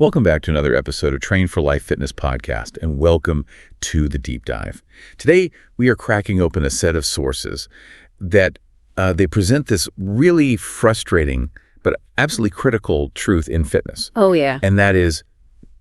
Welcome back to another episode of Train for Life Fitness Podcast, and welcome to the deep dive. Today, we are cracking open a set of sources that they present this really frustrating but absolutely critical truth in fitness. Oh, yeah. And that is,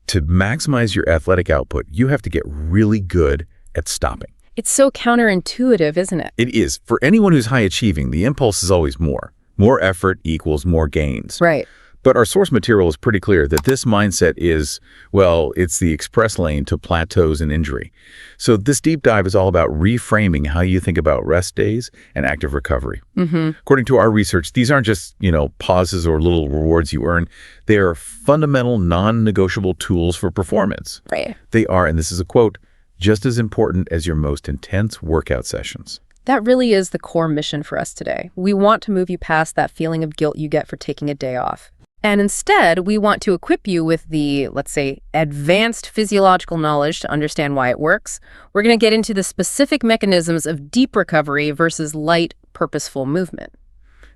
to maximize your athletic output, you have to get really good at stopping. It's so counterintuitive, isn't it? It is. For anyone who's high achieving, the impulse is always more. More effort equals more gains. Right. But our source material is pretty clear that this mindset is, well, it's the express lane to plateaus and injury. So this deep dive is all about reframing how you think about rest days and active recovery. According to our research, these aren't just, pauses or little rewards you earn. They are fundamental, non-negotiable tools for performance. Right. They are, and this is a quote, just as important as your most intense workout sessions. That really is the core mission for us today. We want to move you past that feeling of guilt you get for taking a day off. And instead, we want to equip you with the, let's say, advanced physiological knowledge to understand why it works. We're going to get into the specific mechanisms of deep recovery versus light, purposeful movement.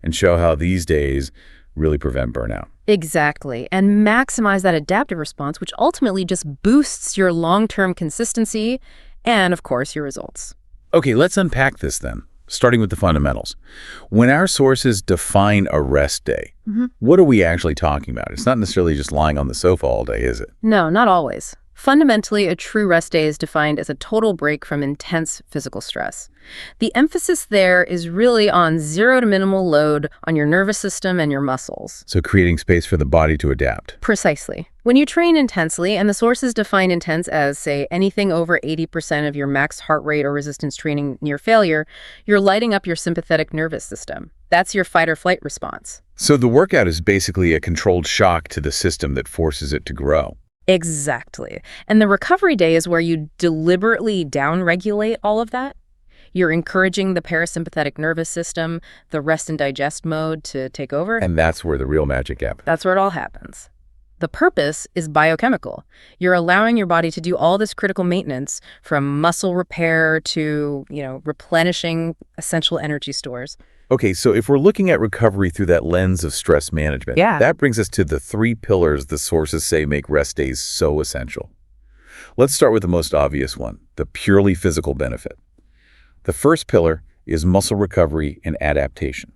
And show how these days really prevent burnout. Exactly. And maximize that adaptive response, which ultimately just boosts your long-term consistency and, of course, your results. Okay, let's unpack this then, starting with the fundamentals. When our sources define a rest day, what are we actually talking about? It's not necessarily just lying on the sofa all day, is it? No, not always. Fundamentally, a true rest day is defined as a total break from intense physical stress. The emphasis there is really on zero to minimal load on your nervous system and your muscles. So creating space for the body to adapt. Precisely. When you train intensely, and the sources define intense as, say, anything over 80% of your max heart rate or resistance training near failure, you're lighting up your sympathetic nervous system. That's your fight or flight response. So the workout is basically a controlled shock to the system that forces it to grow. Exactly. And the recovery day is where you deliberately downregulate all of that. You're encouraging the parasympathetic nervous system, the rest and digest mode to take over. And that's where the real magic happens. That's where it all happens. The purpose is biochemical. You're allowing your body to do all this critical maintenance, from muscle repair to, replenishing essential energy stores. Okay, so if we're looking at recovery through that lens of stress management, that brings us to the three pillars the sources say make rest days so essential. Let's start with the most obvious one, the purely physical benefit. The first pillar is muscle recovery and adaptation.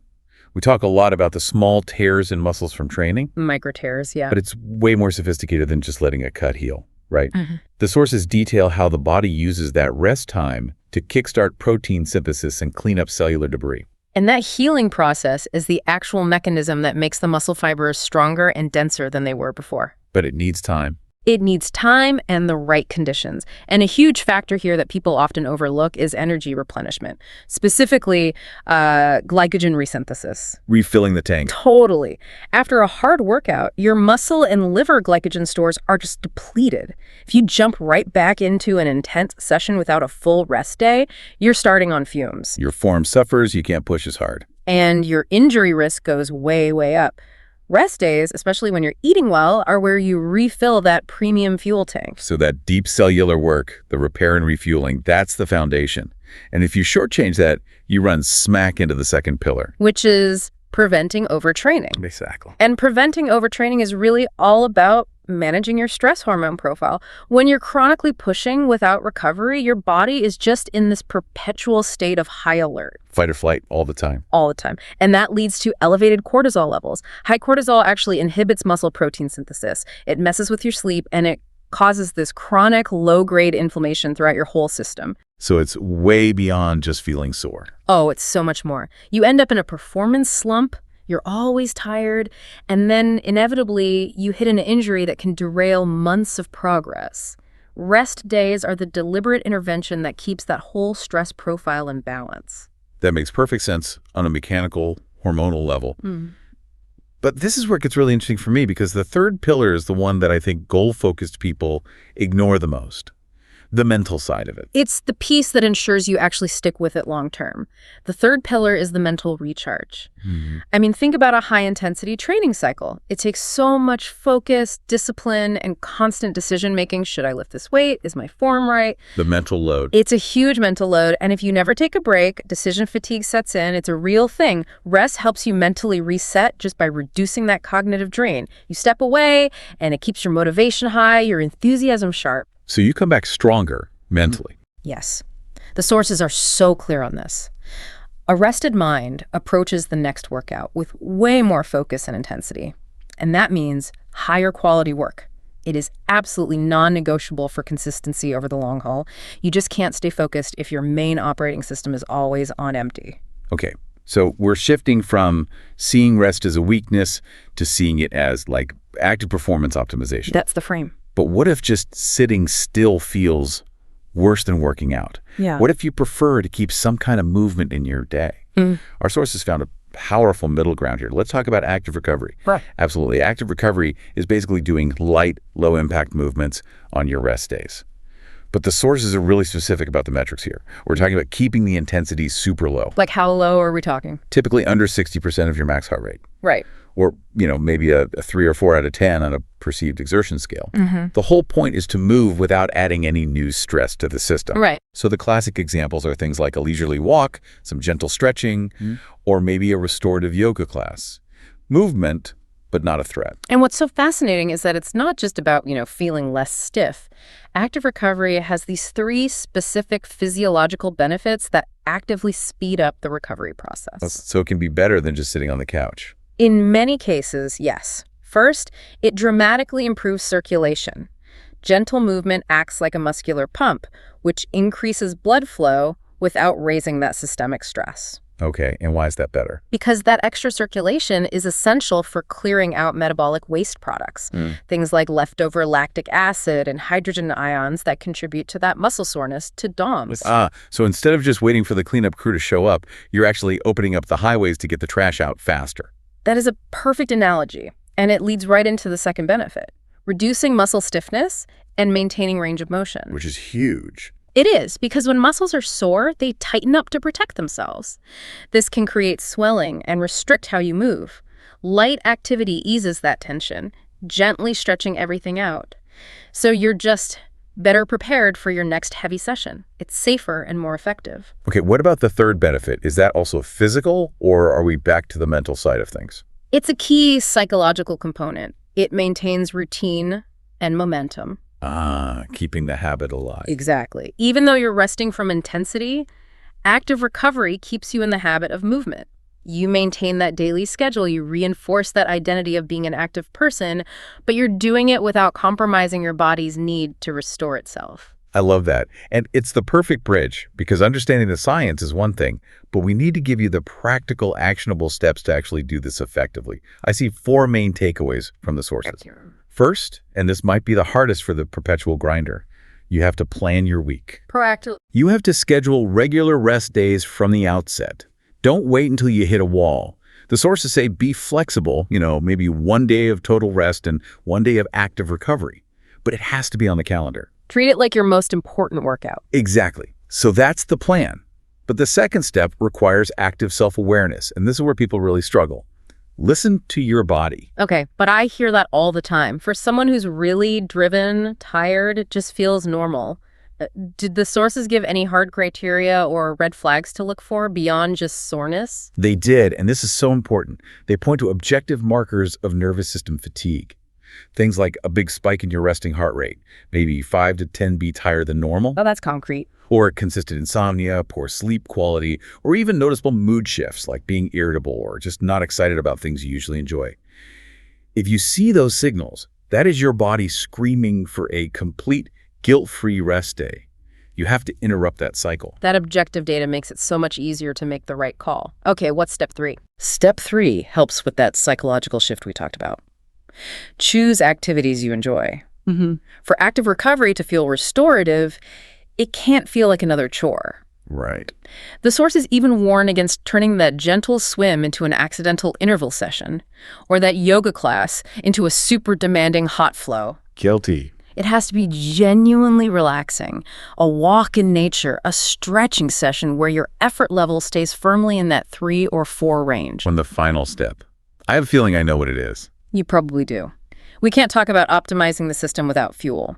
We talk a lot about the small tears in muscles from training. Micro tears, yeah. But it's way more sophisticated than just letting a cut heal, right? The sources detail how the body uses that rest time to kickstart protein synthesis and clean up cellular debris. And that healing process is the actual mechanism that makes the muscle fibers stronger and denser than they were before. But it needs time. It needs time and the right conditions. And a huge factor here that people often overlook is energy replenishment, specifically glycogen resynthesis. Refilling the tank. Totally. After a hard workout, your muscle and liver glycogen stores are just depleted. If you jump right back into an intense session without a full rest day, you're starting on fumes. Your form suffers, you can't push as hard. And your injury risk goes way, way up. Rest days, especially when you're eating well, are where you refill that premium fuel tank. So that deep cellular work, the repair and refueling, that's the foundation. And if you shortchange that, you run smack into the second pillar. Which is preventing overtraining. Exactly. And preventing overtraining is really all about managing your stress hormone profile. When you're chronically pushing without recovery, your body is just in this perpetual state of high alert. Fight or flight all the time. All the time. And that leads to elevated cortisol levels. High cortisol actually inhibits muscle protein synthesis. It messes with your sleep, and it causes this chronic low-grade inflammation throughout your whole system. So it's way beyond just feeling sore. Oh, it's so much more. You end up in a performance slump. You're always tired, and then inevitably you hit an injury that can derail months of progress. Rest days are the deliberate intervention that keeps that whole stress profile in balance. That makes perfect sense on a mechanical, hormonal level. But this is where it gets really interesting for me, because the third pillar is the one that I think goal-focused people ignore the most. the mental side of it. It's the piece that ensures you actually stick with it long term. The third pillar is the mental recharge. I mean, think about a high-intensity training cycle. It takes so much focus, discipline, and constant decision-making. Should I lift this weight? Is my form right? The mental load. It's a huge mental load, and if you never take a break, decision fatigue sets in. It's a real thing. Rest helps you mentally reset just by reducing that cognitive drain. You step away, and it keeps your motivation high, your enthusiasm sharp. So you come back stronger mentally. Yes. The sources are so clear on this. A rested mind approaches the next workout with way more focus and intensity. And that means higher quality work. It is absolutely non-negotiable for consistency over the long haul. You just can't stay focused if your main operating system is always on empty. Okay, so we're shifting from seeing rest as a weakness to seeing it as like active performance optimization. That's the frame. But what if just sitting still feels worse than working out? Yeah. What if you prefer to keep some kind of movement in your day? Our sources found a powerful middle ground here. Let's talk about active recovery. Right. Absolutely. Active recovery is basically doing light, low-impact movements on your rest days. But the sources are really specific about the metrics here. We're talking about keeping the intensity super low. Like how low are we talking? Typically under 60% of your max heart rate. Right. Or, maybe a 3 or 4 out of 10 on a perceived exertion scale. The whole point is to move without adding any new stress to the system. Right. So the classic examples are things like a leisurely walk, some gentle stretching, or maybe a restorative yoga class. Movement, but not a threat. And what's so fascinating is that it's not just about, feeling less stiff. Active recovery has these 3 specific physiological benefits that actively speed up the recovery process. So it can be better than just sitting on the couch. In many cases, yes. First, it dramatically improves circulation. Gentle movement acts like a muscular pump, which increases blood flow without raising that systemic stress. Okay, and why is that better? Because that extra circulation is essential for clearing out metabolic waste products, things like leftover lactic acid and hydrogen ions that contribute to that muscle soreness, to DOMS. So instead of just waiting for the cleanup crew to show up, you're actually opening up the highways to get the trash out faster. That is a perfect analogy, and it leads right into the second benefit, reducing muscle stiffness and maintaining range of motion. Which is huge. It is, because when muscles are sore, they tighten up to protect themselves. This can create swelling and restrict how you move. Light activity eases that tension, gently stretching everything out. So you're just better prepared for your next heavy session. It's safer and more effective. Okay, what about the third benefit? Is that also physical, or are we back to the mental side of things? It's a key psychological component. It maintains routine and momentum. Keeping the habit alive. Exactly. Even though you're resting from intensity, active recovery keeps you in the habit of movement. You maintain that daily schedule, you reinforce that identity of being an active person, but you're doing it without compromising your body's need to restore itself. I love that. And it's the perfect bridge, because understanding the science is one thing, but we need to give you the practical, actionable steps to actually do this effectively. I see 4 main takeaways from the sources. First, and this might be the hardest for the perpetual grinder, you have to plan your week. Proactive. You have to schedule regular rest days from the outset. Don't wait until you hit a wall. The sources say be flexible, maybe 1 day of total rest and 1 day of active recovery. But it has to be on the calendar. Treat it like your most important workout. Exactly. So that's the plan. But the second step requires active self-awareness, and this is where people really struggle. Listen to your body. Okay, but I hear that all the time. For someone who's really driven, tired, it just feels normal. Did the sources give any hard criteria or red flags to look for beyond just soreness? They did, and this is so important. They point to objective markers of nervous system fatigue. Things like a big spike in your resting heart rate, maybe 5 to 10 beats higher than normal. Oh, that's concrete. Or consistent insomnia, poor sleep quality, or even noticeable mood shifts like being irritable or just not excited about things you usually enjoy. If you see those signals, that is your body screaming for a complete, guilt-free rest day. You have to interrupt that cycle. That objective data makes it so much easier to make the right call. Okay, what's step 3? Step 3 helps with that psychological shift we talked about. Choose activities you enjoy. For active recovery to feel restorative, it can't feel like another chore. Right. The sources even warn against turning that gentle swim into an accidental interval session, or that yoga class into a super demanding hot flow. Guilty. It has to be genuinely relaxing. A walk in nature, a stretching session where your effort level stays firmly in that 3 or 4 range. On the final step, I have a feeling I know what it is. You probably do. We can't talk about optimizing the system without fuel.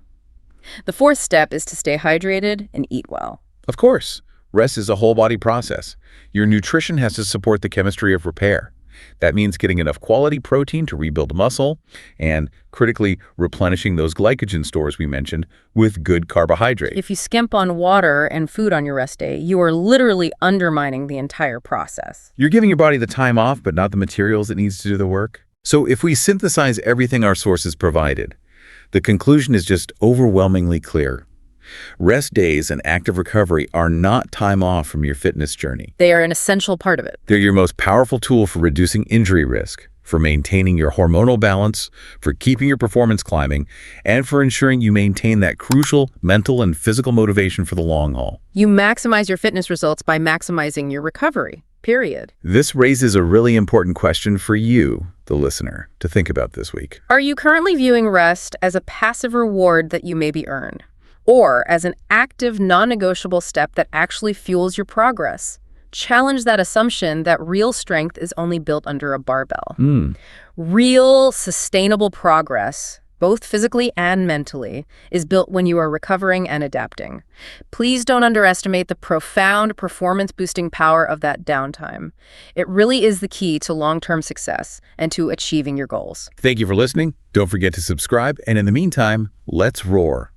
The 4th step is to stay hydrated and eat well. Of course, rest is a whole body process. Your nutrition has to support the chemistry of repair. That means getting enough quality protein to rebuild muscle and, critically, replenishing those glycogen stores we mentioned with good carbohydrate. If you skimp on water and food on your rest day, you are literally undermining the entire process. You're giving your body the time off, but not the materials it needs to do the work. So if we synthesize everything our sources provided, the conclusion is just overwhelmingly clear. Rest days and active recovery are not time off from your fitness journey. They are an essential part of it. They're your most powerful tool for reducing injury risk, for maintaining your hormonal balance, for keeping your performance climbing, and for ensuring you maintain that crucial mental and physical motivation for the long haul. You maximize your fitness results by maximizing your recovery, period. This raises a really important question for you, the listener, to think about this week. Are you currently viewing rest as a passive reward that you maybe earn? Or as an active, non-negotiable step that actually fuels your progress? Challenge that assumption that real strength is only built under a barbell. Real, sustainable progress, both physically and mentally, is built when you are recovering and adapting. Please don't underestimate the profound performance-boosting power of that downtime. It really is the key to long-term success and to achieving your goals. Thank you for listening. Don't forget to subscribe. And in the meantime, let's roar.